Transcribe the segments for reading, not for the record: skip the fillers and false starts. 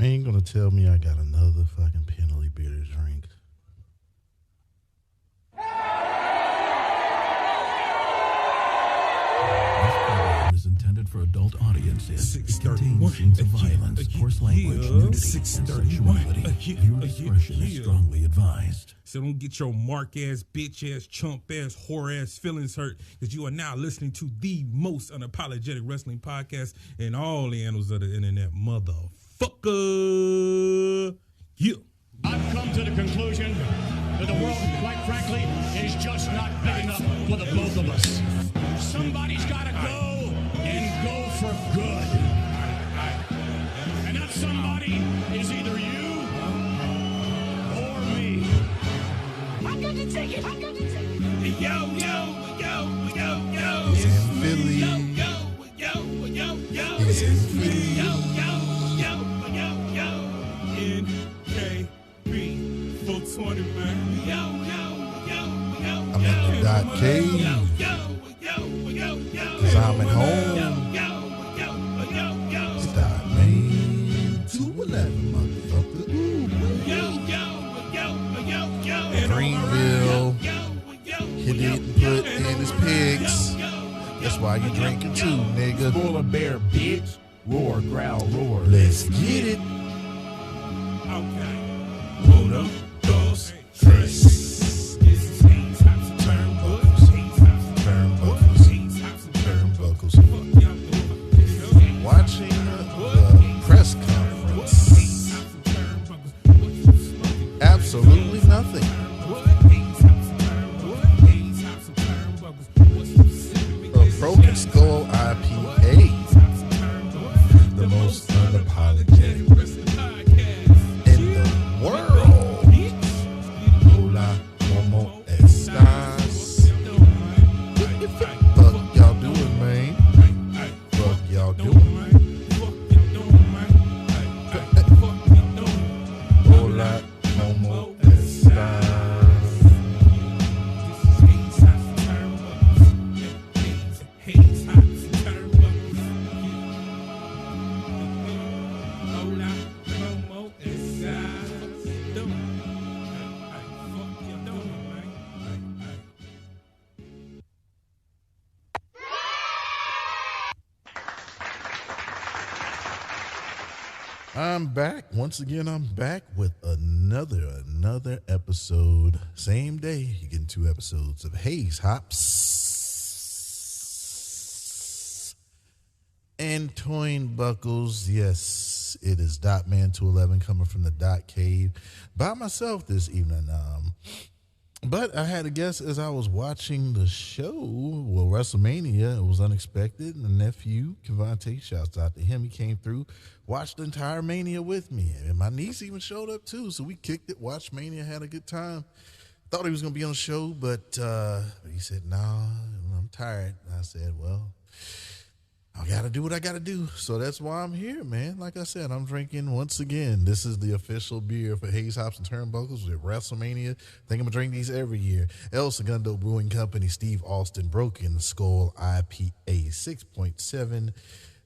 Man, you gonna tell me I got another fucking penalty beer to drink? Is intended for adult audiences. It contains scenes of violence, coarse language, nudity, and sexuality. Viewer discretion is strongly advised. So don't get your mark ass, bitch ass, chump ass, whore ass feelings hurt, because you are now listening to the most unapologetic wrestling podcast in all the annals of the internet, motherfucker. Yeah. I've come to the conclusion that the world, quite frankly, is just not big enough for the both of us. Somebody's got to go and go for good. And that somebody is either you or me. I'm going to take it. Yo. He's in Philly. He's in Philly. Nkb420, man. I'm in the dot cave. Cause I'm at home. It's Dotman211, motherfucker. Greenville. He didn't put in his pigs. That's why you drinking too, nigga. Spoilerbear, bitch. Roar, growl, roar. Let's get it. Okay. Uno, dos, tres. Turnbuckles. Watching the press conference. Absolutely nothing. A Broken Skull IPA. The most unapologetic in the world. Hola, como estas? Fuck y'all doing, man? Fuck y'all doing? Hola, como estas? I'm back. Once again, I'm back with another episode. Same day, you're getting 2 episodes of Hayes Hops and Toyn Buckles. Yes, it is Dotman211 coming from the Dot Cave by myself this evening. But I had a guess as I was watching the show. Well, Wrestlemania, it was unexpected. And the nephew, Kevontae, shouts out to him. He came through, watched the entire Mania with me. And my niece even showed up too. So we kicked it, watched Mania, had a good time. Thought he was going to be on the show, but he said, no, I'm tired. And I said, well, I got to do what I got to do. So that's why I'm here, man. Like I said, I'm drinking once again. This is the official beer for Hayes Hops and Turnbuckles with Wrestlemania. I think I'm going to drink these every year. El Segundo Brewing Company, Steve Austin, Broken Skull IPA, 6.7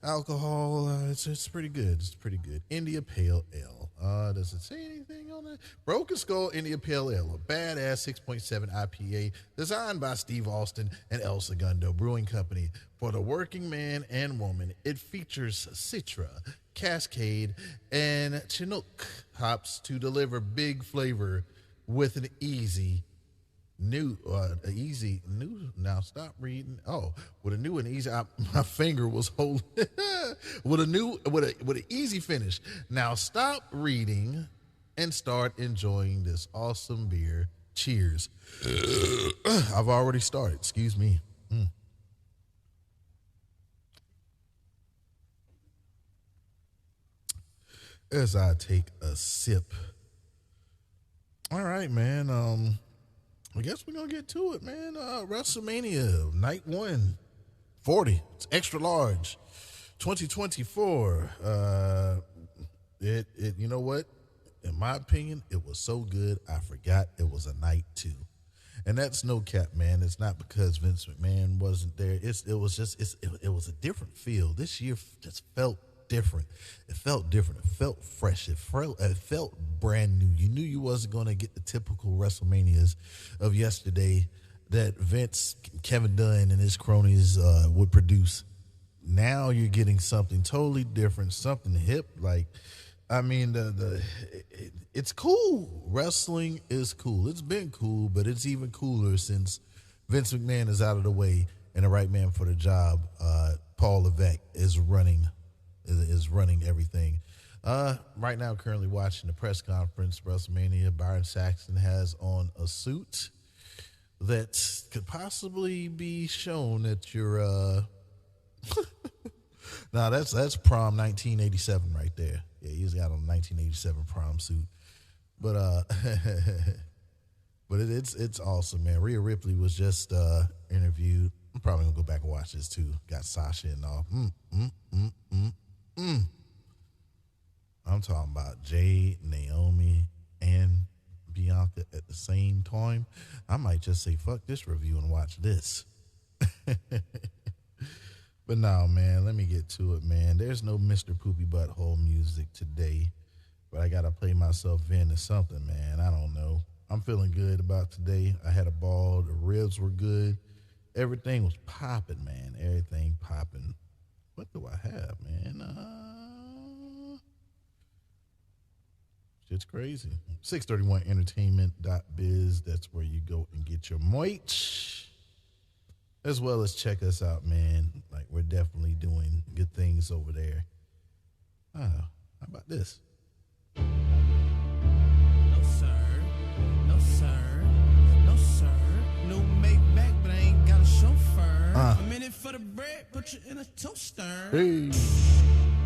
alcohol. It's pretty good. It's pretty good. India Pale Ale. Does it say anything on that? Broken Skull India Pale Ale, a badass 6.7 IPA designed by Steve Austin and El Segundo Brewing Company for the working man and woman. It features Citra, Cascade, and Chinook hops to deliver big flavor with an easy new. Now stop reading. Oh, with a new and easy. My finger was holding with an easy finish. Now stop reading and start enjoying this awesome beer. Cheers. I've already started. Excuse me. As I take a sip. All right, man. I guess we're going to get to it, man. WrestleMania, night 140. It's extra large. 2024. You know what? In my opinion, it was so good, I forgot it was a night 2. And that's no cap, man. It's not because Vince McMahon wasn't there. It was a different feel. This year just felt different. It felt different. It felt fresh. It felt brand new. You knew you wasn't going to get the typical WrestleManias of yesterday that Vince, Kevin Dunn, and his cronies would produce. Now you're getting something totally different, something hip. Like, I mean, it's cool. Wrestling is cool. It's been cool, but it's even cooler since Vince McMahon is out of the way and the right man for the job, Paul Levesque, is running everything. Right now, currently watching the press conference, WrestleMania. Byron Saxton has on a suit that could possibly be shown at your. Now that's prom 1987 right there. Yeah, he's got on a 1987 prom suit, but but it's awesome, man. Rhea Ripley was just interviewed. I'm probably gonna go back and watch this too. Got Sasha and all. I'm talking about Jade, Naomi, and Bianca at the same time. I might just say fuck this review and watch this. But no, man, let me get to it, man. There's no Mr. Poopy Butthole music today, but I got to play myself into something, man. I don't know. I'm feeling good about today. I had a ball. The ribs were good. Everything was popping, man. Everything popping. What do I have, man? Shit's crazy. 631entertainment.biz. That's where you go and get your merch. As well as check us out, man. Like, we're definitely doing good things over there. How about this? No, sir. No, sir. No, sir. No make back, but I ain't got a chauffeur. I'm in it for the bread, put you in a toaster. Hey.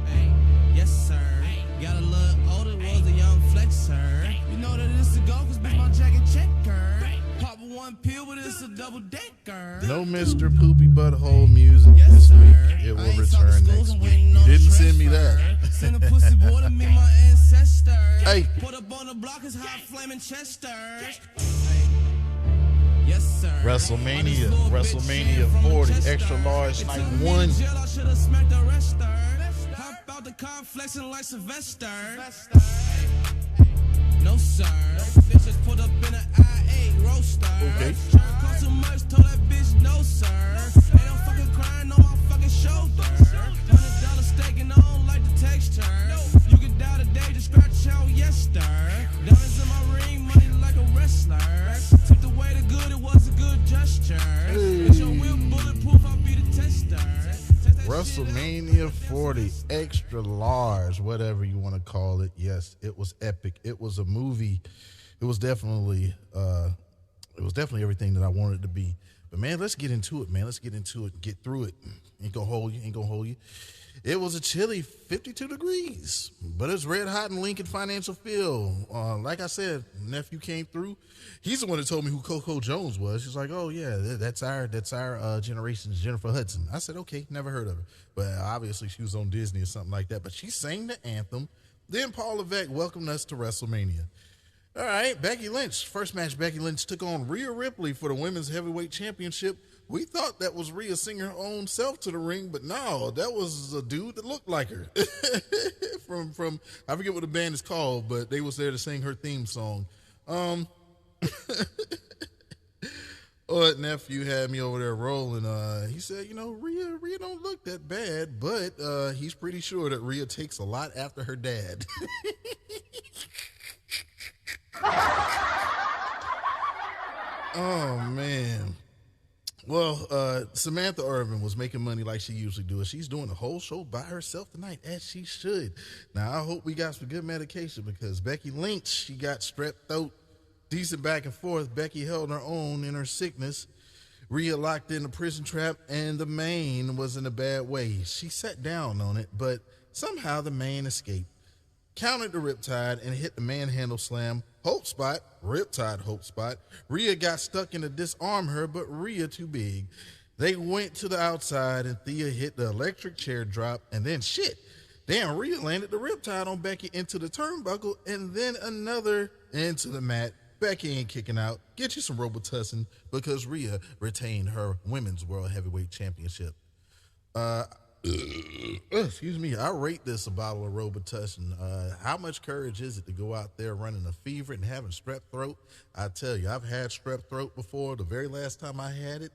Hey, yes, sir. Hey. Got a little older, was a young flexer. Hey. You know that it's a go, cause bitch, my jacket checker. Hey. Pop one pill, but it's a double decker. No Mr. Poopy Butthole music yes, this sir. week. It will return next week. You didn't send me that. Send a pussy boy to me, my ancestors. Hey. Put up on the block is hot flaming Chesters. Yes, sir. WrestleMania 40, extra large night 1. I should have smacked the rester. Hop out the car flexing like Sylvester. No, sir. Bitches put up in an I-8 roaster. Okay. Cost too much, told that bitch no, sir. Ain't no fucking crying on my fucking shoulder. $100 steak and I don't like the texture. You can die today, just scratch out yester. Diamonds in my ring, money like a wrestler. Took away the good, it was a good gesture. It's your wheel bulletproof, I'll be the tester. WrestleMania 40, extra large, whatever you want to call it. Yes, it was epic. It was a movie. It was definitely everything that I wanted it to be. But man, let's get into it, man. Let's get into it. Get through it. Ain't gonna hold you. It was a chilly 52 degrees, but it's red hot in Lincoln Financial Field. Like I said, nephew came through. He's the one that told me who Coco Jones was. He's like, oh yeah, that's our generation's Jennifer Hudson. I said, okay, never heard of her, but obviously she was on Disney or something like that. But she sang the anthem. Then Paul Levesque welcomed us to WrestleMania. All right, Becky Lynch. First match, Becky Lynch took on Rhea Ripley for the Women's Heavyweight Championship. We thought that was Rhea singing her own self to the ring, but no, that was a dude that looked like her. from I forget what the band is called, but they was there to sing her theme song. Nephew had me over there rolling. He said, Rhea don't look that bad, but he's pretty sure that Rhea takes a lot after her dad. Oh, man. Well, Samantha Irvin was making money like she usually does. She's doing the whole show by herself tonight, as she should. Now, I hope we got some good medication because Becky Lynch, she got strep throat. Decent back and forth. Becky held her own in her sickness. Rhea locked in the prison trap, and the mane was in a bad way. She sat down on it, but somehow the mane escaped. Countered the Riptide and hit the manhandle slam. Hope spot, Riptide hope spot. Rhea got stuck in to disarm her, but Rhea too big. They went to the outside, and Thea hit the electric chair drop, and then damn, Rhea landed the Riptide on Becky into the turnbuckle, and then another into the mat. Becky ain't kicking out. Get you some Robitussin because Rhea retained her Women's World Heavyweight Championship. Excuse me. I rate this a bottle of Robitussin. How much courage is it to go out there running a fever and having strep throat? I tell you, I've had strep throat before. The very last time I had it,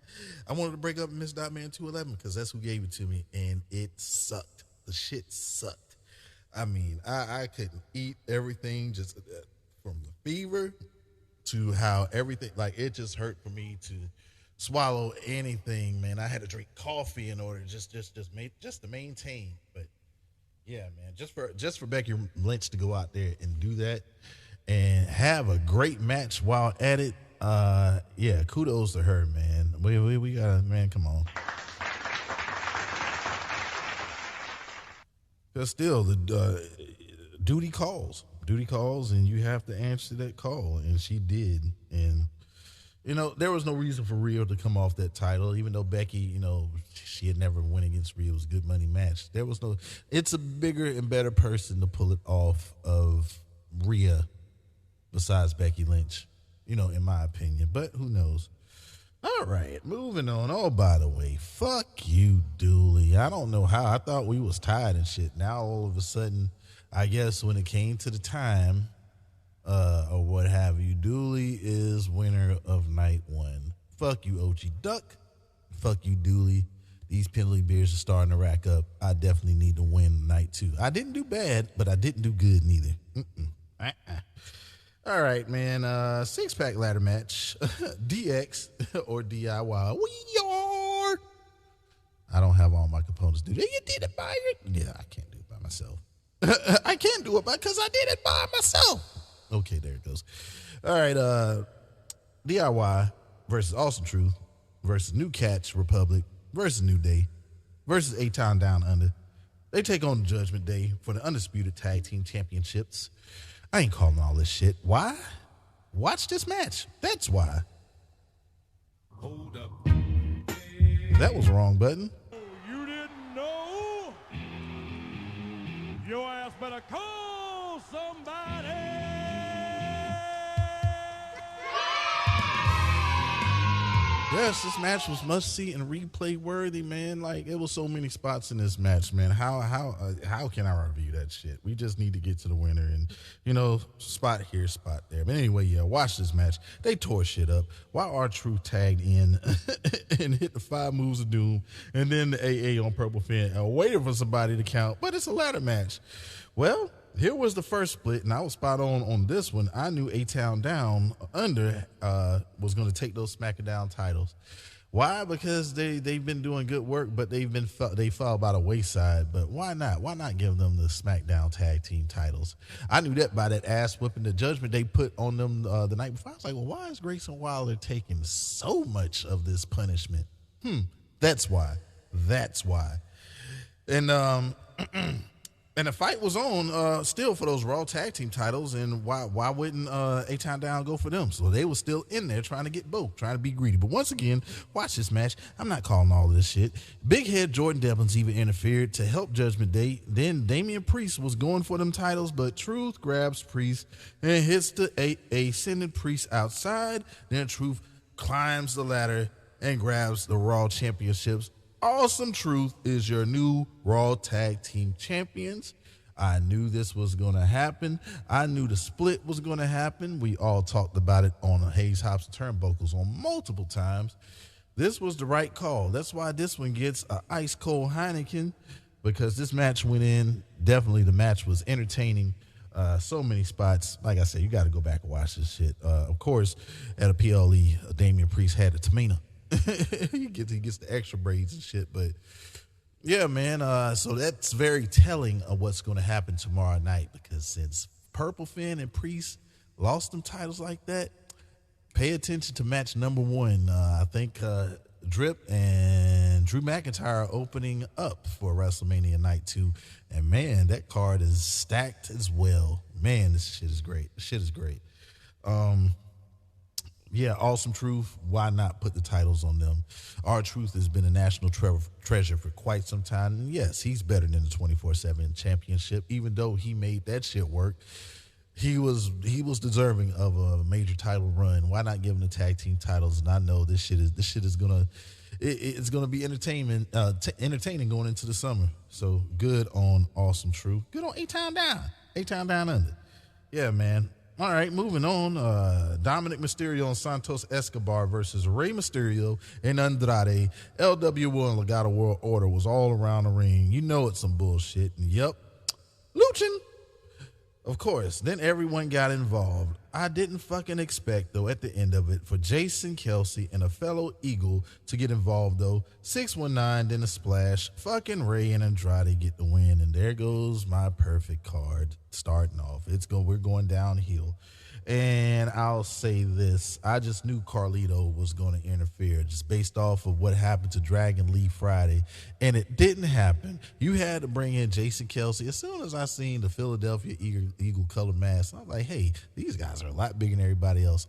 I wanted to break up Miss Dotman211 because that's who gave it to me, and it sucked. The shit sucked. I mean, I couldn't eat everything, just from the fever to how everything, like, it just hurt for me to swallow anything, man. I had to drink coffee in order just to maintain. But yeah, man, just for Becky Lynch to go out there and do that and have a great match while at it, yeah, kudos to her, man. We gotta, man, come on. Because still, the duty calls, and you have to answer that call, and she did. And you know, there was no reason for Rhea to come off that title, even though Becky, you know, she had never won against Rhea. It was a good money match. There was no, it's a bigger and better person to pull it off of Rhea besides Becky Lynch, you know, in my opinion. But who knows? All right, moving on. Oh, by the way, fuck you, Dooley. I don't know how. I thought we was tied and shit. Now, all of a sudden, I guess when it came to the time, or what have you, Dooley is winner of night one. Fuck you, OG Duck. Fuck you, Dooley. These penalty beers are starting to rack up. I definitely need to win night two. I didn't do bad, but I didn't do good neither. All right, man. Six-pack ladder match. DX or DIY. We are. I don't have all my components. Do they? You did it by your... Yeah, I can't do it by myself. I can't do it because I did it by myself. Okay, there it goes. All right, DIY versus Awesome Truth versus New Catch Republic versus New Day versus A-Town Down Under. They take on the Judgment Day for the Undisputed Tag Team Championships. I ain't calling all this shit. Why? Watch this match. That's why. Hold up. That was the wrong button. You didn't know? Your ass better call somebody. Yes, this match was must-see and replay-worthy, man. Like, it was so many spots in this match, man. How can I review that shit? We just need to get to the winner and, you know, spot here, spot there. But anyway, yeah, watch this match. They tore shit up while R-Truth tagged in and hit the 5 moves of doom, and then the AA on Purple Finn waiting for somebody to count. But it's a ladder match. Well, here was the first split, and I was spot on this one. I knew A-Town Down Under was going to take those SmackDown titles. Why? Because they've been doing good work, but they fell by the wayside. But why not? Why not give them the SmackDown Tag Team titles? I knew that by that ass whipping the judgment they put on them the night before. I was like, well, why is Grayson Waller taking so much of this punishment? That's why. And and the fight was on still for those Raw Tag Team titles, and why wouldn't A-Town Down go for them? So they were still in there trying to get both, trying to be greedy. But once again, watch this match. I'm not calling all of this shit. Big Head Jordan Devlins even interfered to help Judgment Day. Then Damian Priest was going for them titles, but Truth grabs Priest and hits the AA, sending Priest outside. Then Truth climbs the ladder and grabs the Raw Championships. Awesome Truth is your new Raw Tag Team Champions. I knew this was going to happen. I knew the split was going to happen. We all talked about it on Hayes Hops and Turnbuckles on multiple times. This was the right call. That's why this one gets an ice cold Heineken, because this match went in. Definitely the match was entertaining. So many spots. Like I said, you got to go back and watch this shit. Of course, at a PLE, Damian Priest had a Tamina. he gets the extra braids and shit, but yeah, man. So that's very telling of what's going to happen tomorrow night, because since Purple Finn and Priest lost them titles like that, pay attention to match number 1. I think Drip and Drew McIntyre are opening up for WrestleMania Night 2, and man, that card is stacked as well. Man, this shit is great. Yeah, Awesome Truth, why not put the titles on them? R-Truth has been a national treasure for quite some time. And yes, he's better than the 24/7 championship, even though he made that shit work. He was deserving of a major title run. Why not give him the tag team titles? And I know this shit is gonna, it's going to be entertaining going into the summer. So good on Awesome Truth. Good on A-Town Down Under. Yeah, man. All right, moving on. Dominic Mysterio and Santos Escobar versus Rey Mysterio and Andrade. LWO and Legado World Order was all around the ring. You know it's some bullshit. And yep, Luchin. Of course, then everyone got involved. I didn't fucking expect, though, at the end of it, for Jason Kelsey and a fellow Eagle to get involved, though. 619, then a splash. Fucking Ray and Andrade get the win, and there goes my perfect card starting off. We're going downhill. And I'll say this. I just knew Carlito was going to interfere just based off of what happened to Dragon Lee Friday. And it didn't happen. You had to bring in Jason Kelsey. As soon as I seen the Philadelphia Eagle color mask, I was like, hey, these guys are a lot bigger than everybody else.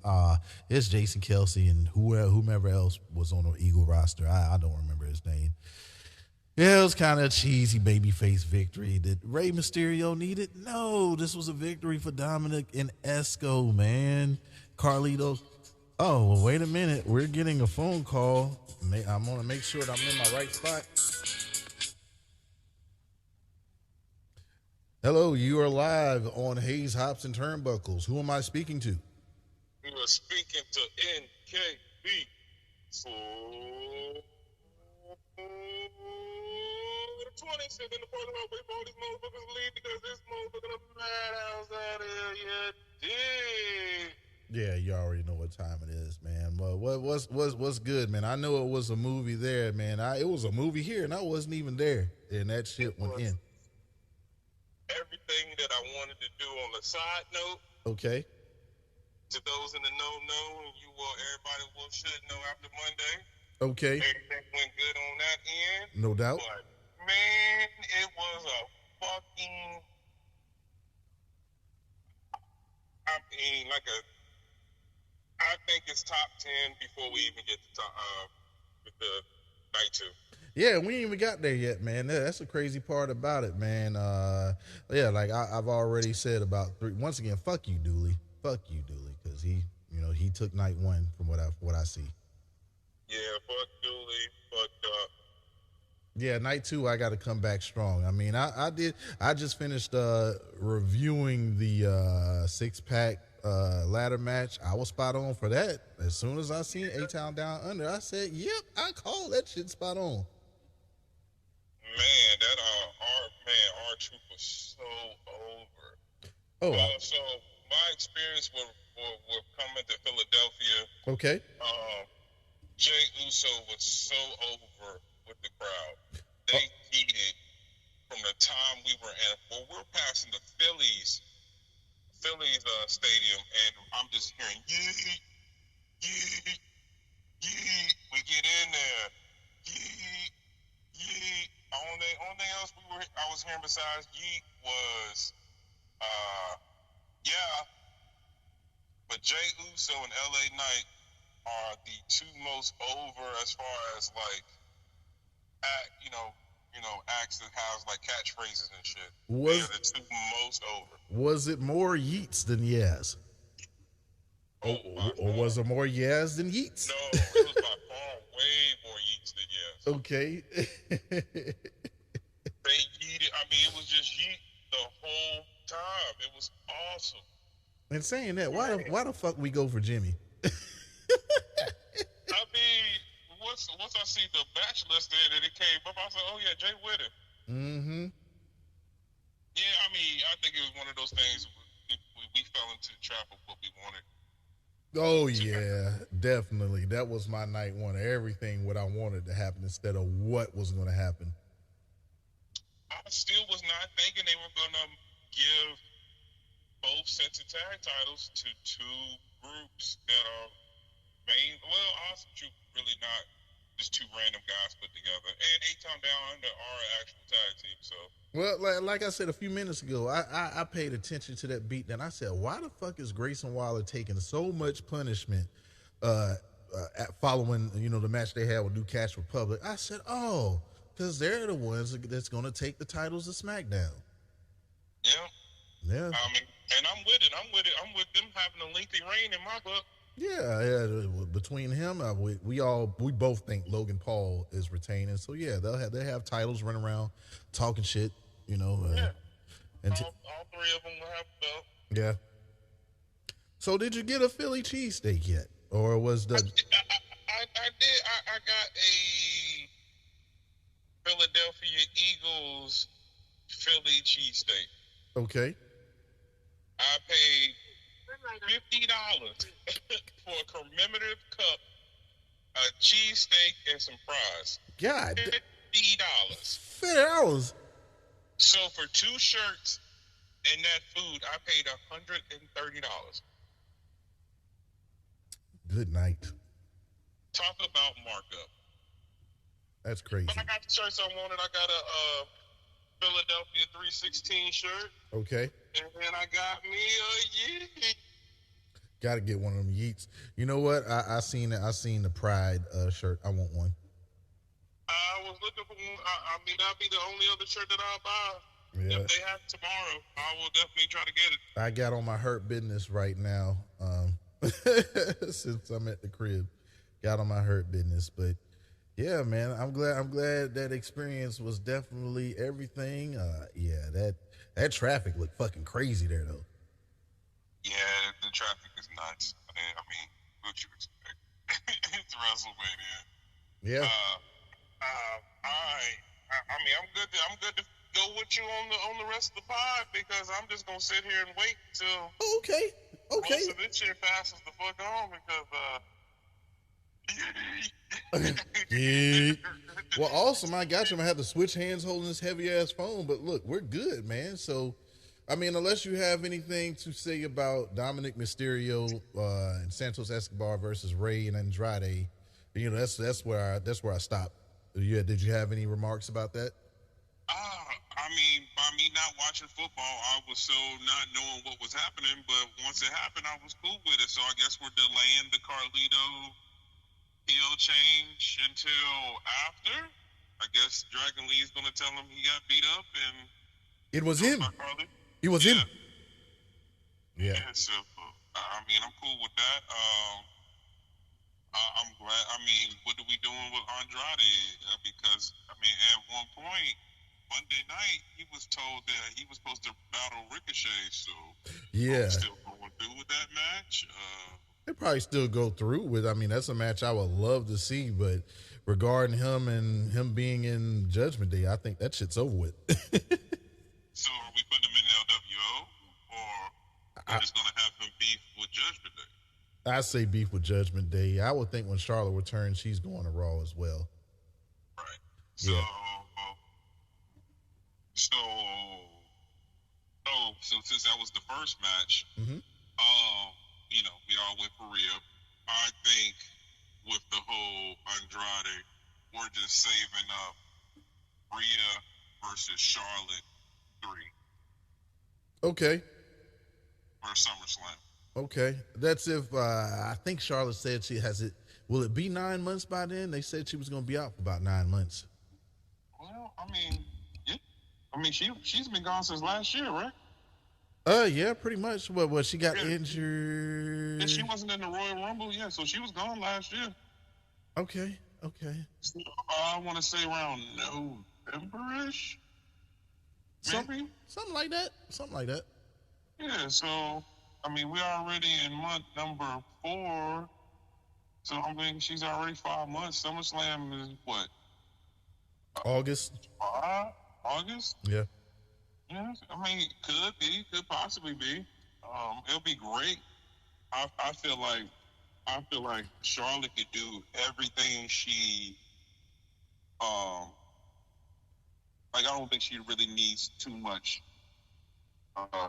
It's Jason Kelsey and whomever else was on the Eagle roster. I don't remember his name. Yeah, it was kind of a cheesy babyface victory that Rey Mysterio needed. No, this was a victory for Dominic and Esco, man. Carlito. Oh, well, wait a minute. We're getting a phone call. I'm going to make sure that I'm in my right spot. Hello, you are live on Hayes, Hops, and Turnbuckles. Who am I speaking to? You are speaking to Nkb420 in the part of wait for these motherfuckers leave because this motherfucker madhouse out here, you dig? Yeah, you already know what time it is, man. Well, what's good, man? I know it was a movie there, man. It was a movie here, and I wasn't even there, and that shit went in. Everything that I wanted to do on the side note. Okay. To those in the know, everybody should know after Monday. Okay. Everything went good on that end. No doubt. But man, it was a fucking. I think it's top 10 before we even get to with the night 2. Yeah, we ain't even got there yet, man. That's the crazy part about it, man. Yeah, like I've already said about 3. Once again, fuck you, Dooley. Fuck you, Dooley, because he took night 1 from what I see. Yeah, fuck Dooley, fucked up. Yeah, night 2, I got to come back strong. I mean, I just finished reviewing the 6-pack ladder match. I was spot on for that. As soon as I seen A-Town Down Under, I said, yep, I called that shit spot on. Man, that R-Truth was so over. Oh. So my experience with coming to Philadelphia. Okay. Jay Uso was so over with the crowd. They heated from the time we were in. Well, we're passing the Phillies stadium, and I'm just hearing yeet, yeet, yeet. We get in there, yeet, yeet. Only else I was hearing besides yeet was, yeah. But Jay Uso and LA Knight are the 2 most over as far as like, acts that has like catchphrases and shit. They're the 2 most over. Was it more yeets than yes? Or was it more yes than yeets? No, it was by far way more yeets than yes. Okay. They yeeted. I mean, it was just yeet the whole time. It was awesome. And saying that, why the fuck we go for Jimmy? I mean, once I see the batch list there that it came up, I said, oh yeah, Jay Whitter. Mm-hmm. Yeah, I mean, I think it was one of those things we fell into the trap of what we wanted. Oh yeah, definitely. That was my night 1. Everything what I wanted to happen instead of what was going to happen. I still was not thinking they were going to give both sets of tag titles to 2 groups that are Awesome Truth really not just 2 random guys put together. And A-Town Down Under are an actual tag team, so. Well, like I said a few minutes ago, I paid attention to that beat, and I said, why the fuck is Grayson Waller taking so much punishment following, the match they had with New Cash Republic? I said, oh, because they're the ones that's going to take the titles of SmackDown. Yeah. Yeah. I mean, and I'm with it. I'm with them having a lengthy reign in my book. Yeah. Between him, we both think Logan Paul is retaining. So yeah, they have titles running around talking shit. You know. Yeah. And all three of them will have the belt. yeah. So did you get a Philly cheesesteak yet, or was the? I did. I got a Philadelphia Eagles Philly cheesesteak. Okay. I paid $50 for a commemorative cup, a cheesesteak, and some fries. God. $50. $50. So for 2 shirts and that food, I paid $130. Good night. Talk about markup. That's crazy. But I got the shirts I wanted. I got a Philadelphia 316 shirt. Okay. And then I got me a Yeet. Got to get one of them Yeets. You know what? I seen the Pride shirt. I want one. I was looking for one. I mean, that'll be the only other shirt that I'll buy. Yeah. If they have it tomorrow, I will definitely try to get it. I got on my Hurt Business right now. Since I'm at the crib, got on my Hurt Business. But yeah, man, I'm glad that experience was definitely everything. Yeah, that traffic looked fucking crazy there though. Yeah, the traffic is nuts. I mean, what you expect? It's WrestleMania. Yeah. I mean, I'm good to go with you on the rest of the pod because I'm just gonna sit here and wait until Okay. most of this shit passes the fuck on because Yeah. Well, awesome. I got you. I'm gonna have to switch hands holding this heavy ass phone, but look, we're good, man. So, I mean, unless you have anything to say about Dominic Mysterio and Santos Escobar versus Rey and Andrade, you know, that's where I stopped. Yeah. Did you have any remarks about that? I mean, by me not watching football, I was so not knowing what was happening. But once it happened, I was cool with it. So I guess we're delaying the Carlito heel change until after. I guess Dragon Lee's going to tell him he got beat up, and It was him. It was him. Yeah. So I mean, I'm cool with that. I'm glad. I mean, what are we doing with Andrade? Because I mean, at one point, Monday night, he was told that he was supposed to battle Ricochet. So Yeah. still going through with that match. They probably still go through with. I mean, that's a match I would love to see, but regarding him and him being in Judgment Day, I think that shit's over with. So are we putting him in LWO, or we're just gonna have him beef with Judgment Day? I say beef with Judgment Day. I would think when Charlotte returns, she's going to Raw as well. Right. So, Yeah. so since that was the first match, Mm-hmm. you know, we all went for Rhea. I think with the whole Andrade, we're just saving up Rhea versus Charlotte 3 Okay. for SummerSlam. Okay. That's if I think Charlotte said she has it. Will it be 9 months by then? They said she was going to be out for about 9 months. Well, I mean, yeah. I mean, she's been gone since last year, right? Yeah, pretty much. What she got injured. And she wasn't in the Royal Rumble, yeah. So she was gone last year. Okay. So, I want to say around November-ish, maybe. Something like that. Yeah. So I mean, we're already in month number 4. So I mean, she's already 5 months. SummerSlam is what? August. August? Yeah. Yeah, I mean, could possibly be. It'll be great. I feel like Charlotte could do everything she. Like I don't think she really needs too much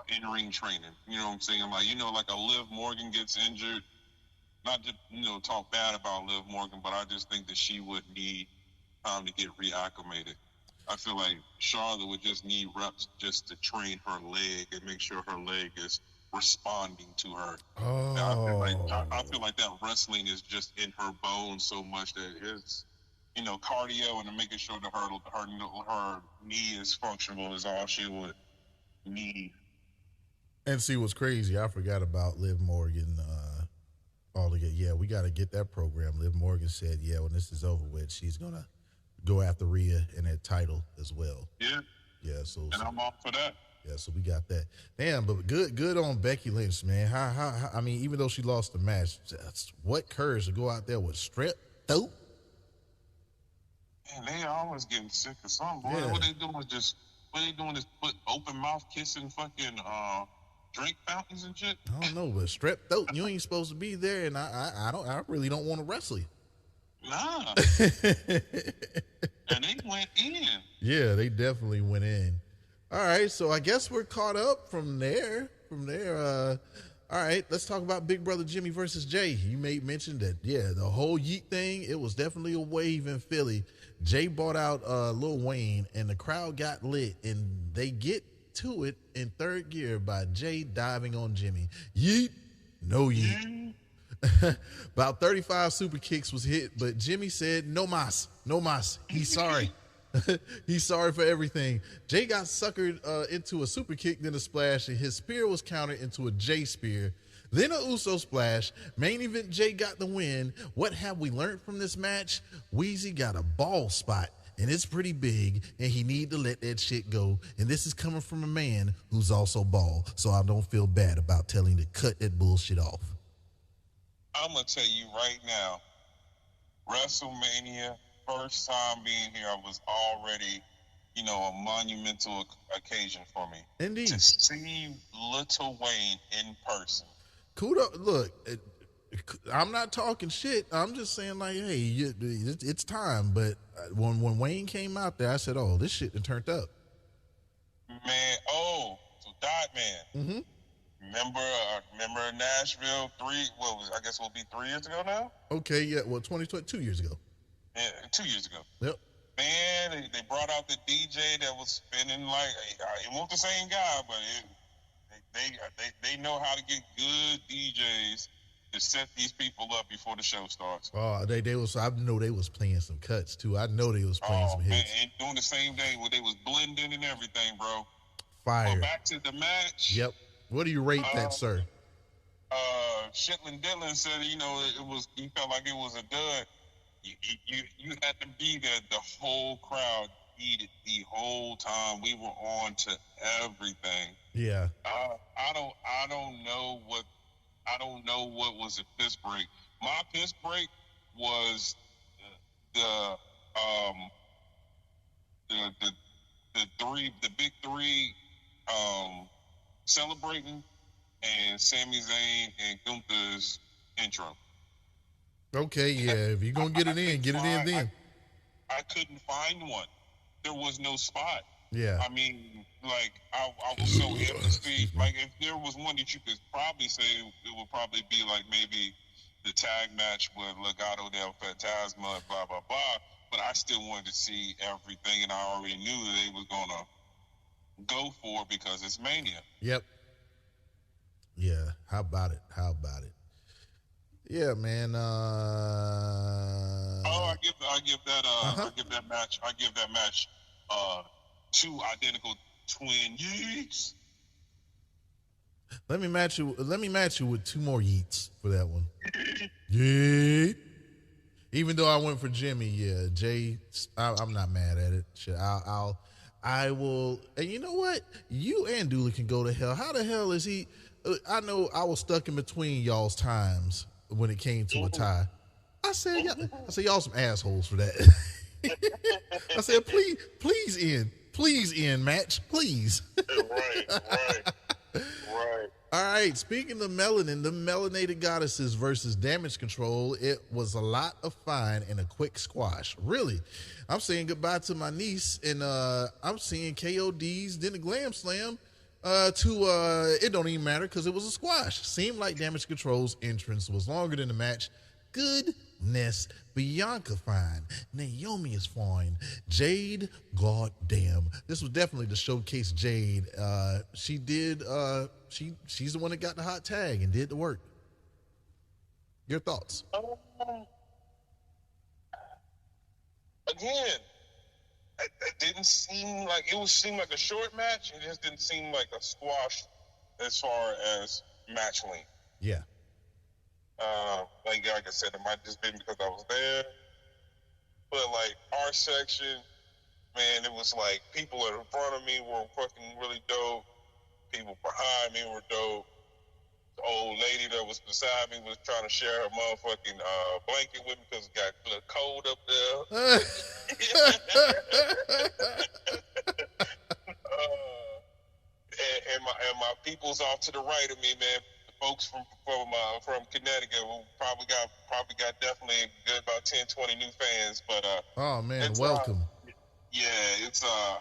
in-ring training. You know what I'm saying? Like like a Liv Morgan gets injured. Not to talk bad about Liv Morgan, but I just think that she would need time to get reacclimated. I feel like Charlotte would just need reps just to train her leg and make sure her leg is responding to her. Oh. I feel like that wrestling is just in her bones so much that it's, cardio and making sure that her knee is functional is all she would need. And see what's crazy, I forgot about Liv Morgan. All together. Yeah, we got to get that program. Liv Morgan said, yeah, when this is over with, she's going to go after Rhea in that title as well. Yeah. Yeah, so I'm all for that. Yeah, so we got that. Damn, but good on Becky Lynch, man. How I mean, even though she lost the match, what courage to go out there with strep throat? Man, they always getting sick of something. Boy. Yeah. What they doing is put open mouth kissing fucking drink fountains and shit. I don't know, but strep throat, you ain't supposed to be there, and I really don't want to wrestle you. Nah. And they went in. Yeah, they definitely went in. All right, so I guess we're caught up from there. All right, let's talk about Big Brother Jimmy versus Jay. You made mention that, yeah, the whole Yeet thing, it was definitely a wave in Philly. Jay bought out Lil Wayne, and the crowd got lit, and they get to it in third gear by Jay diving on Jimmy. Yeet, no yeet. About 35 super kicks was hit, but Jimmy said, no mas. He's sorry. He's sorry for everything. Jay got suckered into a super kick, then a splash, and his spear was countered into a Jay spear, then a Uso splash. Main event, Jay got the win. What have we learned from this match? Weezy got a ball spot, and it's pretty big, and he need to let that shit go. And this is coming from a man who's also bald, so I don't feel bad about telling to cut that bullshit off. I'm going to tell you right now, WrestleMania, first time being here, I was already, a monumental occasion for me. Indeed. To see Little Wayne in person. Kudos. Look, I'm not talking shit. I'm just saying, like, hey, it's time. But when Wayne came out there, I said, oh, this shit done turned up. Man, so Dotman. Mm-hmm. Remember Nashville? I guess it will be 3 years ago now? Okay, yeah, 2 years ago. Yeah, 2 years ago. Yep. Man, they brought out the DJ that was spinning like, it wasn't the same guy, but they know how to get good DJs to set these people up before the show starts. Oh, I know they was playing some cuts too. I know they was playing some hits. And doing the same thing where they was blending and everything, bro. Fire. But back to the match. Yep. What do you rate that, sir? Didlin said, he felt like it was a dud. You had to be there. The whole crowd needed the whole time. We were on to everything. Yeah. I don't know what was a piss break. My piss break was the big three celebrating, and Sami Zayn and Gunther's intro. Okay, yeah. If you're gonna get it in, get it in then. I couldn't find one. There was no spot. Yeah. I mean, like, I was so empty. Like, if there was one that you could probably say, it would probably be like maybe the tag match with Legado del Fantasma, blah, blah, blah. But I still wanted to see everything, and I already knew that they were going to go for it because it's Mania. Yep. Yeah. How about it? Yeah, man. I give that match 2 identical twin yeets. Let me match you with 2 more yeets for that one. Yeet. Even though I went for Jimmy, yeah, Jay, I'm not mad at it. Shit, I will. And you know what? You and Dooley can go to hell. How the hell is he? I know I was stuck in between y'all's times when it came to a tie. I said y'all some assholes for that. I said, please end match, please. Right. All right, speaking of melanin, the melanated goddesses versus Damage Control, it was a lot of fun and a quick squash. Really, I'm saying goodbye to my niece, and I'm seeing KOD's, then the Glam Slam it don't even matter because it was a squash. Seemed like Damage Control's entrance was longer than the match. Goodness, Bianca fine, Naomi is fine, Jade, goddamn, this was definitely to showcase Jade. She did. She's the one that got the hot tag and did the work. Your thoughts? Again, it didn't seem like seemed like a short match. It just didn't seem like a squash as far as match length. Yeah. Like I said, it might just been because I was there. But like our section, man, it was like people in front of me were fucking really dope. People behind me were dope. The old lady that was beside me was trying to share her motherfucking blanket with me because it got a little cold up there. And my people's off to the right of me, man. The folks from Connecticut who probably got definitely a good about 10, 20 new fans. But oh man, it's, welcome. It's I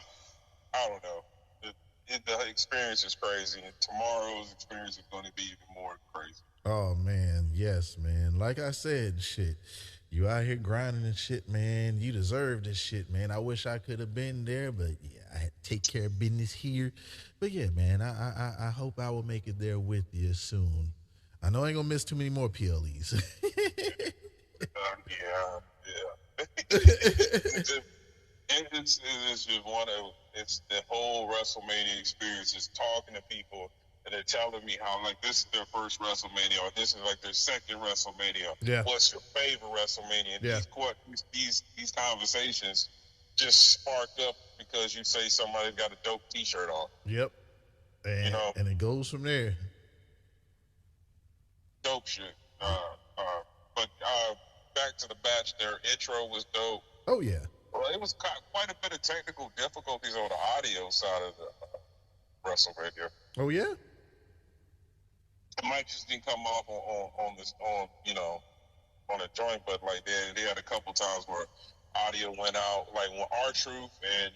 don't know. The experience is crazy, and tomorrow's experience is going to be even more crazy. Oh man, yes, man. Like I said, shit. You out here grinding and shit, man. You deserve this shit, man. I wish I could have been there, but yeah, I had to take care of business here. But yeah, man, I hope I will make it there with you soon. I know I ain't gonna miss too many more PLEs. It's just one of it's the whole WrestleMania experience. Is talking to people and they're telling me how like this is their first WrestleMania or this is like their second WrestleMania. Yeah. What's your favorite WrestleMania? And yeah. These conversations just spark up because you say somebody got a dope T-shirt on. Yep. And and it goes from there. Dope shit. But back to the batch. Their intro was dope. Oh yeah. Well, it was quite a bit of technical difficulties on the audio side of the WrestleMania. Oh yeah. The mic just didn't come off on a joint, but like they had a couple times where audio went out. Like when R-Truth and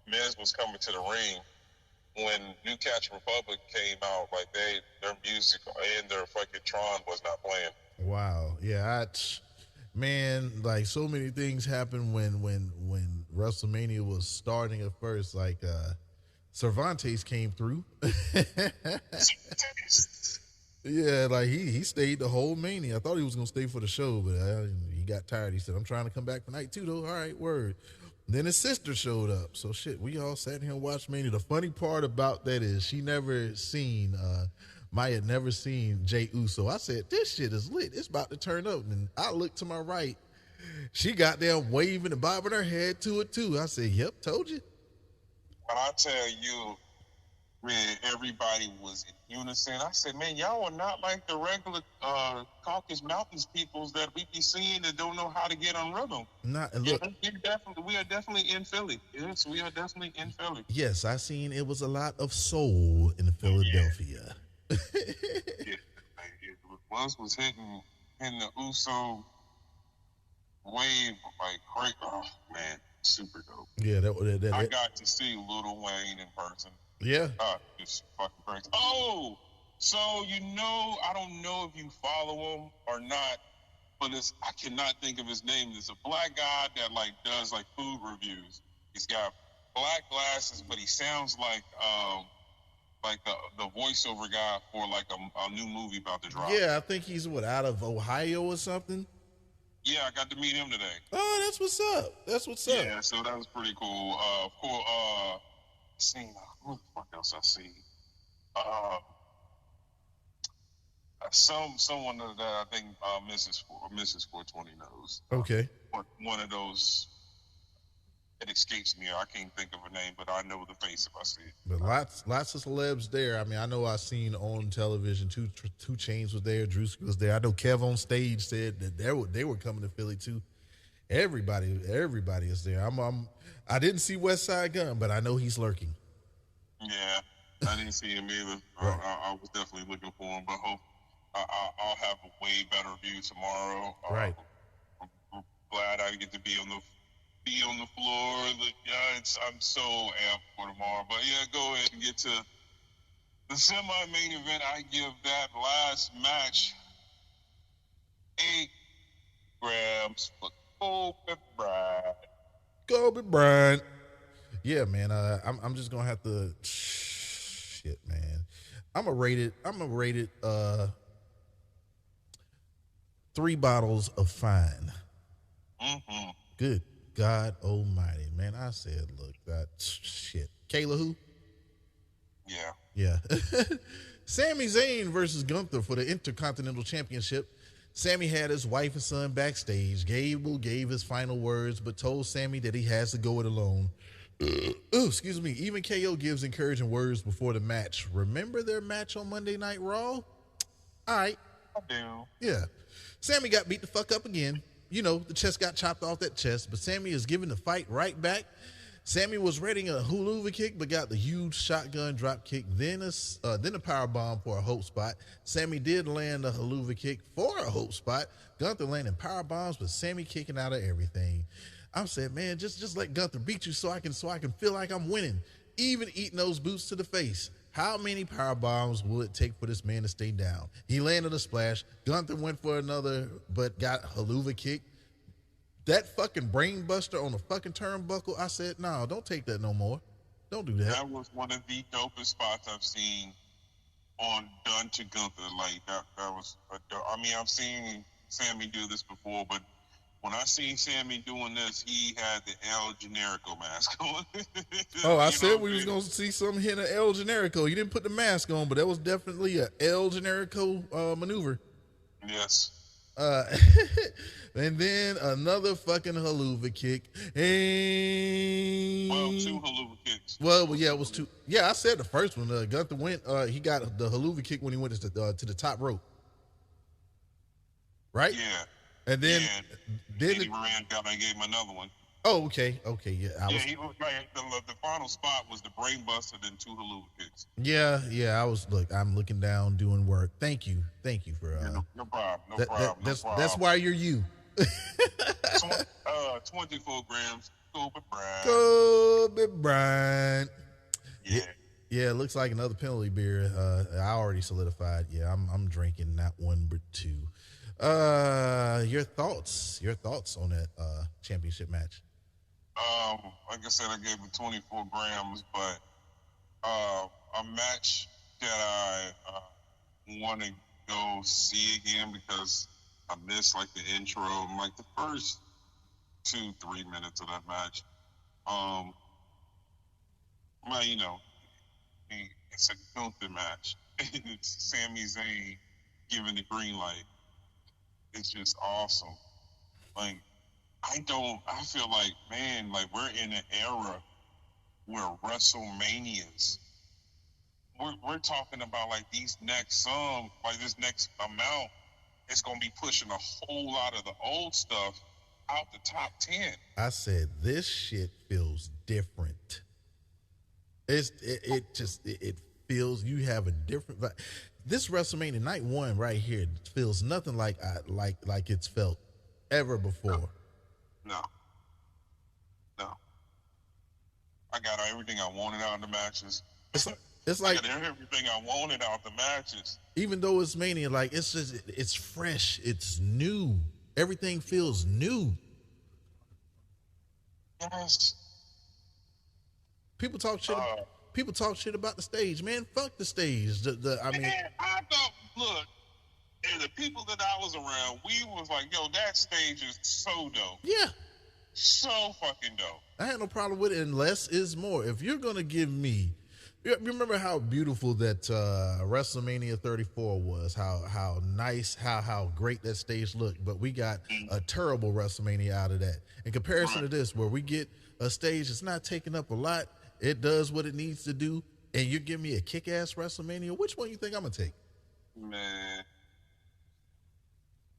Miz was coming to the ring, when New Catch Republic came out, like their music and their fucking Tron was not playing. Wow. Yeah, man, like so many things happened when WrestleMania was starting at first. Like Cervantes came through. Yeah, like he stayed the whole Mania. I thought he was gonna stay for the show, but he got tired. He said, "I'm trying to come back for night 2, though." All right, word. Then his sister showed up. So shit, we all sat here and watched Mania. The funny part about that is Maya had never seen Jey Uso. I said, this shit is lit. It's about to turn up. And I looked to my right. She got there waving and bobbing her head to it too. I said, yep, told you. But I tell you, man, everybody was in unison. I said, man, y'all are not like the regular Caucasus Mountains peoples that we be seeing that don't know how to get on rhythm. Look, we are definitely in Philly. Yes, we are definitely in Philly. Yes, I seen it was a lot of soul in Philadelphia. Yeah. Once was hitting the Uso wave like great. Oh man, super dope. Yeah, I got to see Lil Wayne in person. Yeah. It's fucking crazy. Oh, so I don't know if you follow him or not, but I cannot think of his name. There's a black guy that like does like food reviews. He's got black glasses, but he sounds like the voiceover guy for like a new movie about to drop. Yeah, I think he's out of Ohio or something. Yeah, I got to meet him today. Oh, that's what's up. Yeah, so that was pretty cool. Of course, what the fuck else I see? Someone that I think Mrs. 420 knows. Okay. One of those. It escapes me. I can't think of a name, but I know the face if I see it. But lots of celebs there. I mean, I know I seen on television 2 Chainz was there, Drewski was there. I know Kev on stage said that they were coming to Philly too. Everybody is there. I didn't see West Side Gun, but I know he's lurking. Yeah, I didn't see him either. Right. I was definitely looking for him, but I'll have a way better view tomorrow. Right. I'm glad I get to be on the floor. I'm so amped for tomorrow. But yeah, go ahead and get to the semi-main event. I give that last match 8 grams for Kobe Bryant. Kobe Bryant. Yeah, man. I'm just gonna have to. Shit, man. I'm gonna rate it. 3 bottles of fine. Mm-hmm. Good God Almighty, man. I said, look, that shit. Kayla, who? Yeah. Yeah. Sami Zayn versus Gunther for the Intercontinental Championship. Sami had his wife and son backstage. Gable gave his final words, but told Sami that he has to go it alone. Excuse me. Even KO gives encouraging words before the match. Remember their match on Monday Night Raw? All right. I do. Yeah. Sami got beat the fuck up again. You know, the chest got chopped off that chest, but Sami is giving the fight right back. Sami was readying a hula kick, but got the huge shotgun drop kick, then a power bomb for a hope spot. Sami did land a hula kick for a hope spot. Gunther landing power bombs, but Sami kicking out of everything. I'm saying, man, just let Gunther beat you so I can feel like I'm winning. Even eating those boots to the face. How many power bombs will it take for this man to stay down? He landed a splash. Gunther went for another, but got hula kick. That fucking brain buster on the fucking turnbuckle, I said, no, don't take that no more. Don't do that. That was one of the dopest spots I've seen done to Gunther. Like, that was, I mean, I've seen Sami do this before, but when I seen Sami doing this, he had the El Generico mask on. Oh, I said we was going to see something here in El Generico. You didn't put the mask on, but that was definitely a El Generico maneuver. Yes. And then another fucking hula kick. And... Well, 2 hula kicks. Well, yeah, it was 2. Yeah, I said the first one. Gunther went. He got the hula kick when he went to the top rope. Right? Yeah. And then Eddie Moran got and gave him another one. Oh, okay, yeah. He was like the final spot was the brain buster, then 2 hula kicks. Yeah. I'm looking down, doing work. Thank you for. No problem. That's why you're you. 24 grams, Kobe Bryant. Yeah. Yeah, it looks like another penalty beer. I already solidified. Yeah, I'm drinking not 1 but 2. Your thoughts on that championship match? Like I said, I gave it 24 grams, but a match that I want to go see again because I missed like the intro and like the first 2-3 minutes of that match. Well, you know, it's a Gunther match. It's Sami Zayn giving the green light. It's just awesome. Like, I feel like, man, like we're in an era where WrestleManias, we're talking about like these next like this next amount, it's going to be pushing a whole lot of the old stuff out the top 10. I said, this shit feels different. It feels, you have a different vibe. This WrestleMania night 1 right here feels nothing like it's felt ever before. No. I got everything I wanted out of the matches. It's like I got everything I wanted out the matches. Even though it's Mania, like it's fresh, it's new. Everything feels new. Yes. People talk shit about the stage, man. Fuck the stage. I mean, man, I thought, look, and the people that I was around, we was like, yo, that stage is so dope. Yeah. So fucking dope. I had no problem with it, and less is more. If you're going to give me, you remember how beautiful that WrestleMania 34 was, how nice, how great that stage looked, but we got a terrible WrestleMania out of that. In comparison to this, where we get a stage that's not taking up a lot, it does what it needs to do, and you give me a kick-ass WrestleMania, which one you think I'm going to take? Man.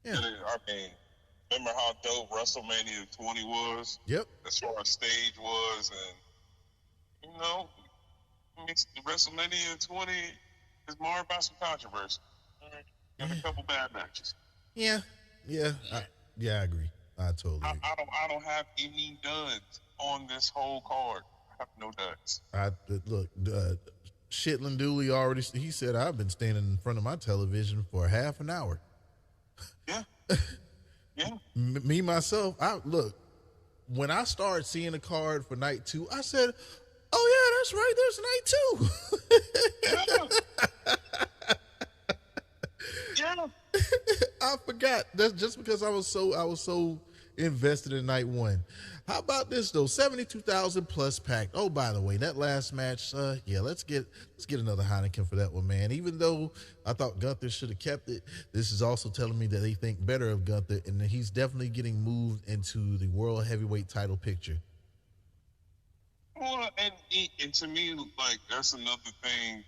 Yeah. I mean, remember how dope WrestleMania 20 was? Yep. As far as stage was, and, you know, WrestleMania 20 is marred by some controversy. And a couple bad matches. Yeah. I agree. I totally agree. I don't have any duds on this whole card. I have no duds. Look, Chidlin Dooley he said, I've been standing in front of my television for half an hour. Yeah. Yeah. Me, myself, when I started seeing the card for night 2, I said, oh yeah, that's right, there's night 2. Yeah. I forgot. That's just because I was so invested in night 1. How about this though? 72,000 plus packed. Oh, by the way, that last match, let's get another Heineken for that one, man. Even though I thought Gunther should have kept it, this is also telling me that they think better of Gunther, and that he's definitely getting moved into the world heavyweight title picture. Well, and to me, like, that's another thing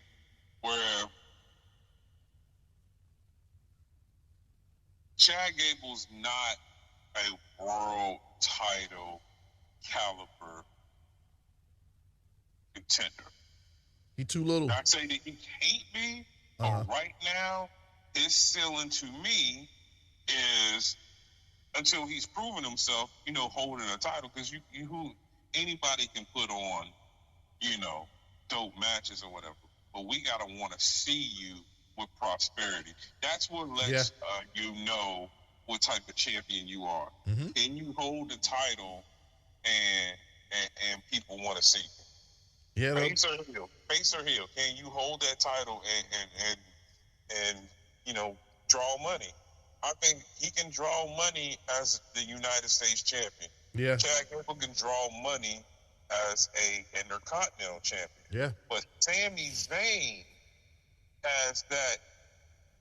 where Chad Gable's not a world title caliber contender. He too little. Not saying that he can't be, but right now, his ceiling to me is until he's proven himself, holding a title, because anybody can put on, dope matches or whatever, but we gotta want to see you with prosperity. That's what lets you know what type of champion you are. Mm-hmm. Can you hold the title and people want to see you? Yeah, face or heel. Can you hold that title and draw money? I think he can draw money as the United States champion. Yeah. Chad Gable can draw money as a Intercontinental champion. Yeah. But Sami Zayn has that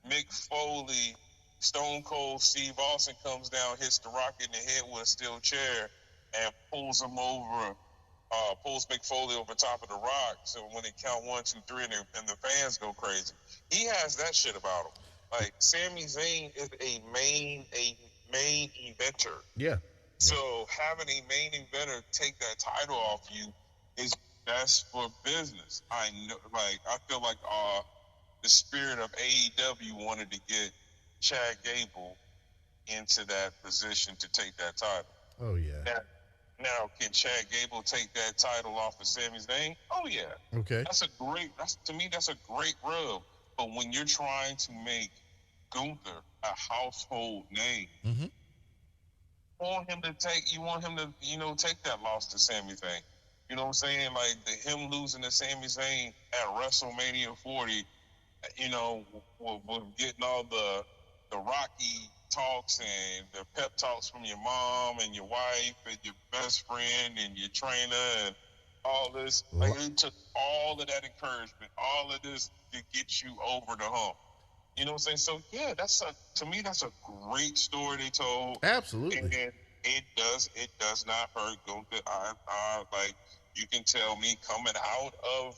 Mick Foley, Stone Cold Steve Austin comes down, hits The Rock in the head with a steel chair, and pulls him over, pulls Mick Foley over top of The Rock. So when they count 1, 2, 3, and the fans go crazy, he has that shit about him. Like, Sami Zayn is a main eventer. Yeah. So having a main eventer take that title off you is best for business. I know, I feel like the spirit of AEW wanted to get Chad Gable into that position to take that title. Oh yeah. Now, can Chad Gable take that title off of Sami Zayn? Oh yeah. Okay. That's a great rub. But when you're trying to make Gunther a household name, mm-hmm. you want him to take that loss to Sami Zayn. You know what I'm saying? Like him losing to Sami Zayn at WrestleMania 40, with getting all the Rocky talks and the pep talks from your mom and your wife and your best friend and your trainer and all this. Like, it took all of that encouragement, all of this to get you over the hump. You know what I'm saying? So yeah, to me that's a great story they told. Absolutely. And it does not hurt Gunther. I like, you can tell me coming out of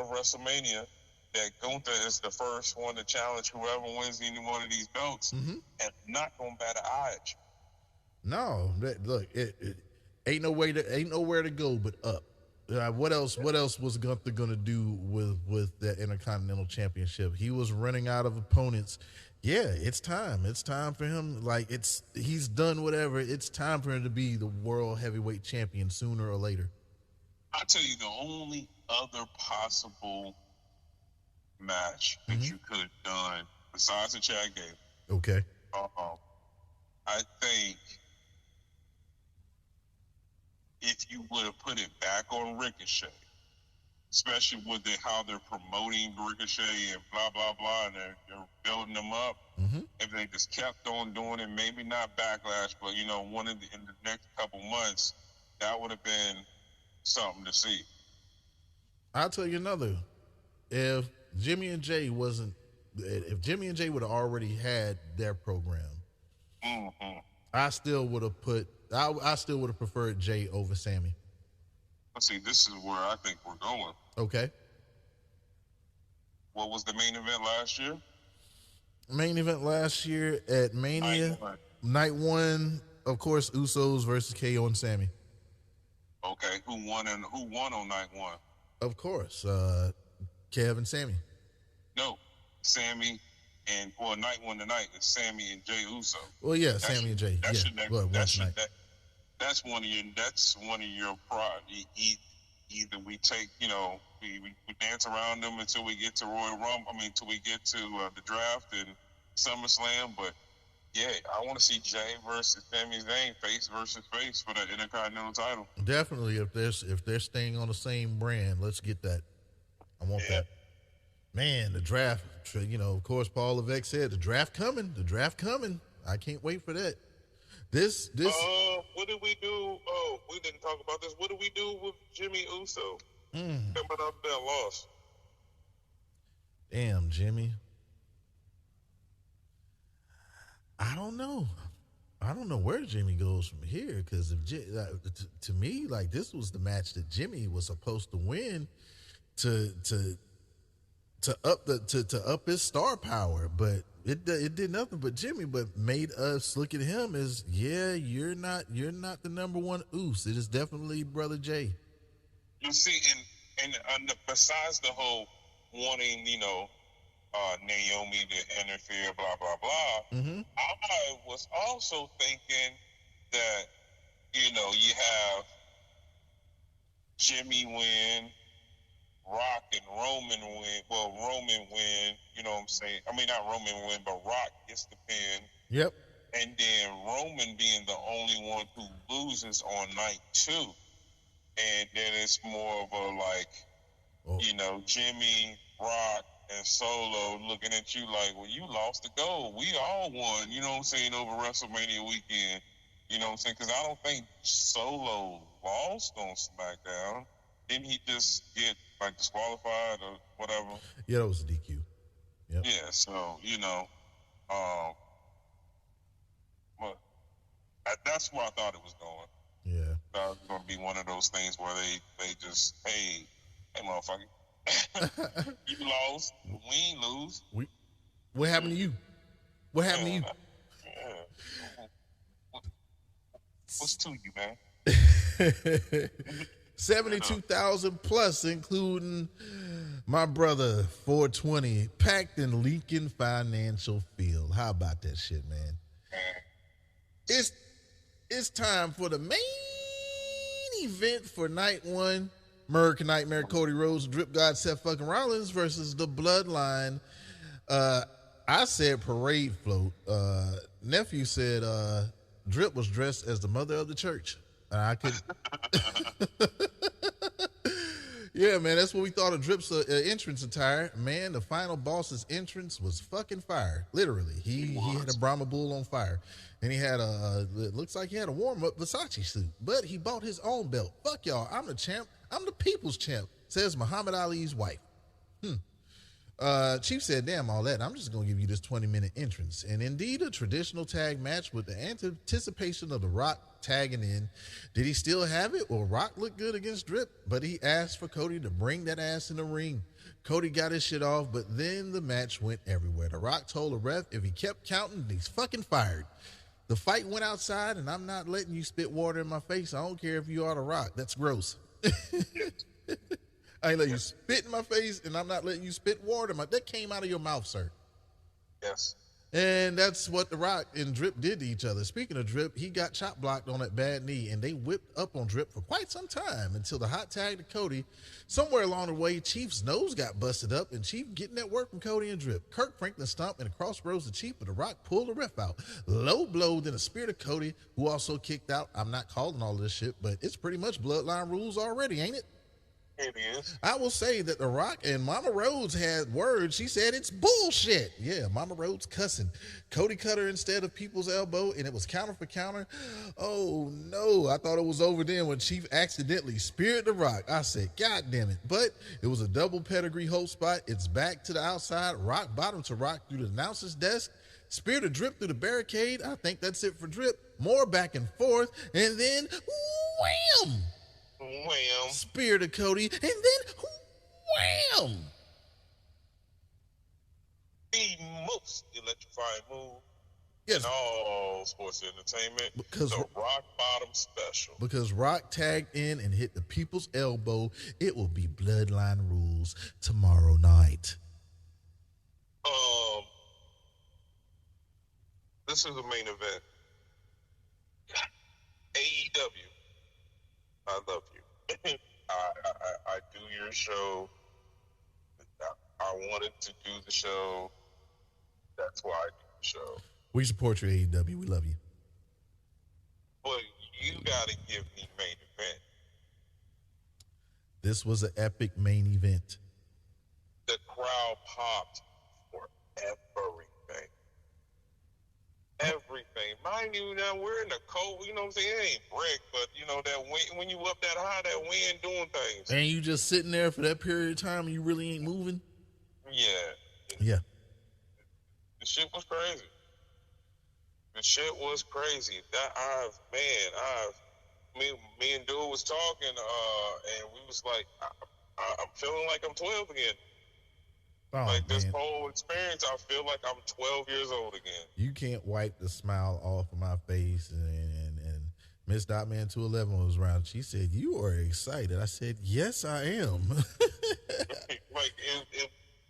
WrestleMania that Gunther is the first one to challenge whoever wins any one of these belts, mm-hmm. and not gonna bat an eye at you. No, look, it ain't nowhere to go but up. What else was Gunther gonna do with that Intercontinental Championship? He was running out of opponents. Yeah, it's time. It's time for him. Like, he's done whatever. It's time for him to be the world heavyweight champion sooner or later. I'll tell you the only other possible match mm-hmm. that you could have done besides the Chad Gable. Okay. I think if you would have put it back on Ricochet, especially with how they're promoting Ricochet and blah, blah, blah, and they're building them up, mm-hmm. if they just kept on doing it, maybe not Backlash, but, in the next couple months, that would have been something to see. I'll tell you another. If Jimmy and Jay would have already had their program, mm-hmm. I still would have preferred Jay over Sammy. Let's see, this is where I think we're going. Okay. What was the main event last year? Main event last year at Mania. Night one, of course, Usos versus KO and Sammy. Okay, who won on night one? Of course, Kev and Sammy. No, Sammy and night one tonight is Sammy and Jay Uso. Well, yeah, Sammy and Jay. That's one of your pride. Either we take, we dance around them until we get to Royal Rumble. Until we get to the draft and SummerSlam. But yeah, I want to see Jay versus Sami Zayn, face versus face for the Intercontinental title. Definitely, if they're staying on the same brand, let's get that. I want that. Man, the draft. Of course, Paul Levesque said the draft coming. I can't wait for that. What did we do? Oh, we didn't talk about this. What did we do with Jimmy Uso? Coming up that loss. Damn, Jimmy. I don't know where Jimmy goes from here, because to me, like, this was the match that Jimmy was supposed to win to up his star power, but it did nothing but Jimmy, but made us look at him as, yeah, you're not the number one Oos. It is definitely Brother Jay. You see, and besides the whole wanting, Naomi to interfere, blah blah blah. Mm-hmm. I was also thinking that you have Jimmy win, Rock and Roman win. Well, Roman win. You know what I'm saying? I mean, not Roman win, but Rock gets the pin. Yep. And then Roman being the only one who loses on night 2, and then it's more of a like, Jimmy, Rock, and Solo looking at you like, well, you lost the gold. We all won, you know what I'm saying, over WrestleMania weekend. You know what I'm saying? Because I don't think Solo lost on SmackDown. Didn't he just get, disqualified or whatever? Yeah, that was a DQ. Yep. Yeah, so, but that's where I thought it was going. Yeah. That was going to be one of those things where they just, hey, motherfucker. You lost. We ain't lose. What happened to you? What happened to you? What's to you, man? 72,000 plus, including my brother 420, packed in Lincoln Financial Field. How about that shit, man? It's time for the main event for night 1. American Nightmare Cody Rhodes, Drip God Seth fucking Rollins versus the Bloodline. I said parade float. Nephew said Drip was dressed as the mother of the church. I could. Yeah, man, that's what we thought of Drip's entrance attire. Man, the final boss's entrance was fucking fire. Literally, he had a Brahma bull on fire, and he had it looks like he had a warm up Versace suit, but he bought his own belt. Fuck y'all, I'm the champ. I'm the people's champ, says Muhammad Ali's wife. Chief said, damn all that, I'm just going to give you this 20-minute entrance. And indeed, a traditional tag match with the anticipation of The Rock tagging in. Did he still have it? Well, Rock looked good against Drip, but he asked for Cody to bring that ass in the ring. Cody got his shit off, but then the match went everywhere. The Rock told the ref if he kept counting, he's fucking fired. The fight went outside, and I'm not letting you spit water in my face. I don't care if you are The Rock. That's gross. I ain't letting you spit in my face, and I'm not letting you spit water in my... That came out of your mouth, sir. Yes. And that's what The Rock and Drip did to each other. Speaking of Drip, he got chop blocked on that bad knee, and they whipped up on Drip for quite some time until the hot tag to Cody. Somewhere along the way, Chief's nose got busted up, and Chief getting that work from Cody and Drip. Kirk Franklin stomped and crossroads the Chief, but The Rock pulled the ref out. Low blow, then a spear to Cody, who also kicked out. I'm not calling all this shit, but it's pretty much bloodline rules already, ain't it? It is. I will say that The Rock and Mama Rhodes had words. She said it's bullshit. Yeah, Mama Rhodes cussing. Cody cut her instead of people's elbow, and it was counter for counter. Oh, no. I thought it was over then when Chief accidentally speared The Rock. I said, God damn it. But it was a double pedigree hold spot. It's back to the outside. Rock bottom to Rock through the announcer's desk. Spear to Drip through the barricade. I think that's it for Drip. More back and forth. And then, wham! Wham. Spear to Cody, and then wham! The most electrifying move Yes. in all sports entertainment. Because the Rock Bottom Special. Because Rock tagged in and hit the people's elbow. It will be Bloodline rules tomorrow night. This is the main event. AEW. I love you. I do your show. I wanted to do the show. That's why I do the show. We support your AEW. We love you. But you got to give me main event. This was an epic main event. The crowd popped for everything. everything. Mind you, now we're in the cold. You know what I'm saying? It ain't brick, but you know that wind, when you up that high, that wind doing things. And you just sitting there for that period of time and you really ain't moving? Yeah. The shit was crazy. Me and dude was talking, and we was like, I'm feeling like I'm 12 again. Oh, like this man. whole experience, I feel like I'm 12 years old again. You can't wipe the smile off of my face. And Miss Dotman211 was around. She said, "You are excited." I said, "Yes, I am." Like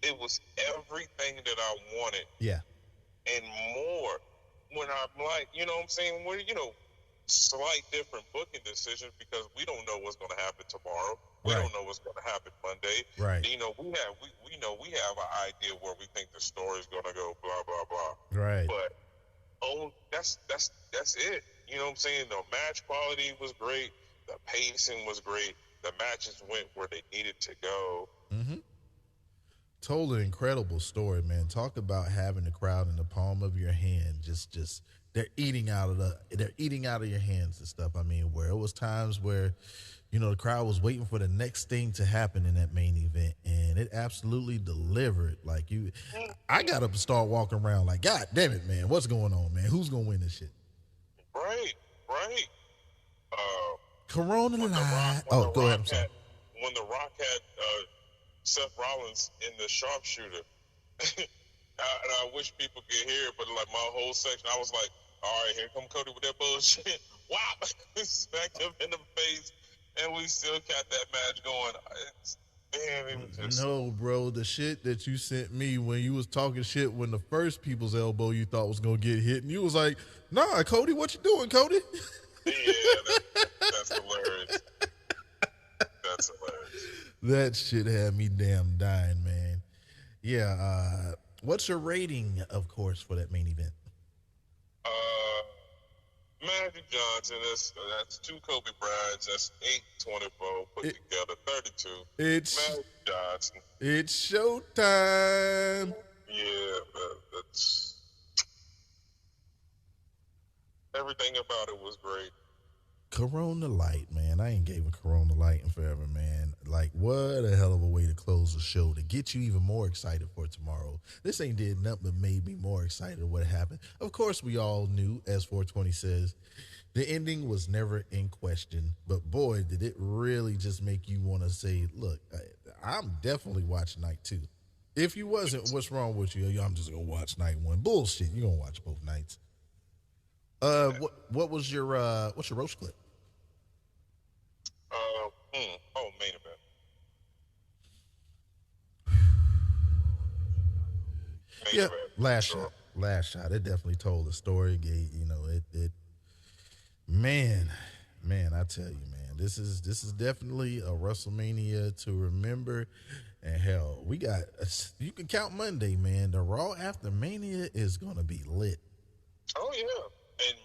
it was everything that I wanted. Yeah. And more. When I'm like, you know what I'm saying? We're, slight different booking decisions because we don't know what's going to happen tomorrow. We don't know what's going to happen Monday. Right. We have an idea where we think the story's going to go, blah blah blah. Right. But that's it. You know what I'm saying? The match quality was great. The pacing was great. The matches went where they needed to go. Mm-hmm. Told an incredible story, man. Talk about having the crowd in the palm of your hand. Just they're eating out of your hands and stuff. I mean, where it was times where, the crowd was waiting for the next thing to happen in that main event, and it absolutely delivered. Like I got up and start walking around like, God damn it, man, what's going on, man? Who's gonna win this shit? Right. Corona Live. Oh, go ahead. I'm sorry. When The Rock had Seth Rollins in the sharpshooter, and I wish people could hear it, but like my whole section, I was like, all right, here come Cody with that bullshit. Wow. Smacked him in the face, and we still kept that match going. It was just... No, bro, the shit that you sent me when you was talking shit when the first people's elbow you thought was going to get hit, and you was like, nah, Cody, what you doing, Cody? Yeah, that's hilarious. That's hilarious. That shit had me damn dying, man. Yeah, what's your rating, of course, for that main event? Magic Johnson, that's 2 Kobe Bryants, that's 824 put together, 32. Magic Johnson. It's showtime. Yeah, that's everything about it was great. Corona Light, man. I ain't gave a Corona Light in forever, man. Like, what a hell of a way to close the show to get you even more excited for tomorrow. This ain't did nothing but made me more excited what happened. Of course, we all knew, as 420 says, the ending was never in question. But boy, did it really just make you want to say, look, I'm definitely watching night 2. If you wasn't, what's wrong with you? I'm just going to watch night 1. Bullshit. You're going to watch both nights. What was your what's your roast clip? Main event. Yeah, last shot. It definitely told the story. It. Man, I tell you, man, this is definitely a WrestleMania to remember. And hell, you can count Monday, man. The Raw after Mania is gonna be lit. Oh yeah. And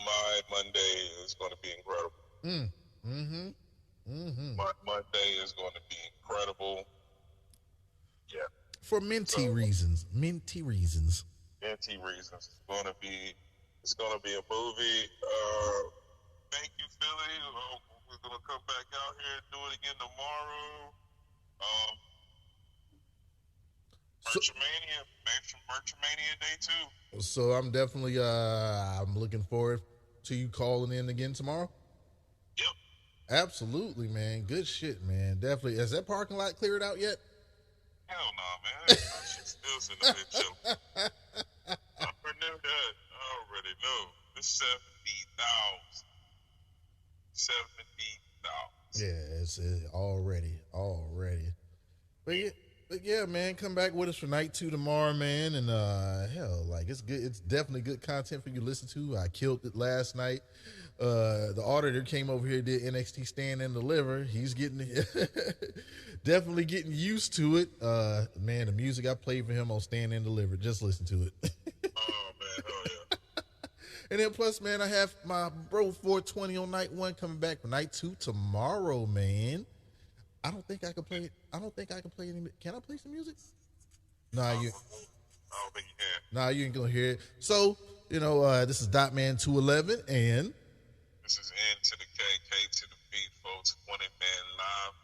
my Monday is going to be incredible. My Monday is going to be incredible. Yeah. For minty reasons. It's going to be a movie. Thank you, Philly. We're going to come back out here and do it again tomorrow. Merchamania Day 2. So I'm definitely I'm looking forward to you calling in again tomorrow. Yep. Absolutely, man. Good shit, man. Definitely. Has that parking lot cleared out yet? Hell no, man. That shit's still sitting there chilling. I already know. It's 70,000. 70,000. Yeah, it's already. But yeah, man, come back with us for night 2 tomorrow, man. And hell, like it's good. It's definitely good content for you to listen to. I killed it last night. The auditor came over here, did NXT Stand and Deliver. He's getting definitely getting used to it. Man, the music I played for him on Stand and Deliver, just listen to it. Oh man, hell yeah. And then plus, man, I have my bro 420 on night 1 coming back for night 2 tomorrow, man. I don't think I can play it. I don't think I can play any. Can I play some music? Nah, you. don't think you can. Nah, you ain't gonna hear it. So, this is Dotman211, and This is N to the K, K to the B, folks. 20-man live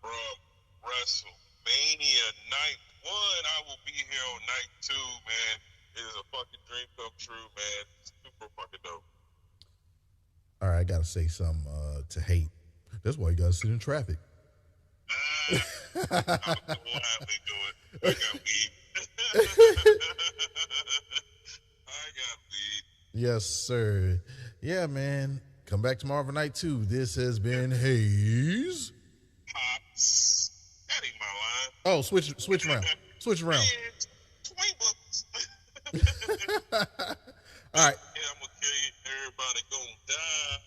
from WrestleMania Night 1. I will be here on Night 2, man. It is a fucking dream come true, man. Super fucking dope. all right, I gotta say something to hate. That's why you gotta sit in traffic. I'm gladly do it. I got weed. I got weed. Yes, sir. Yeah, man. Come back tomorrow for Night 2. This has been Hayes. Pops. That ain't my line. Oh, switch around. Switch around. Man, 20 bucks. All right. Yeah, I'm gonna kill you. Everybody gonna die.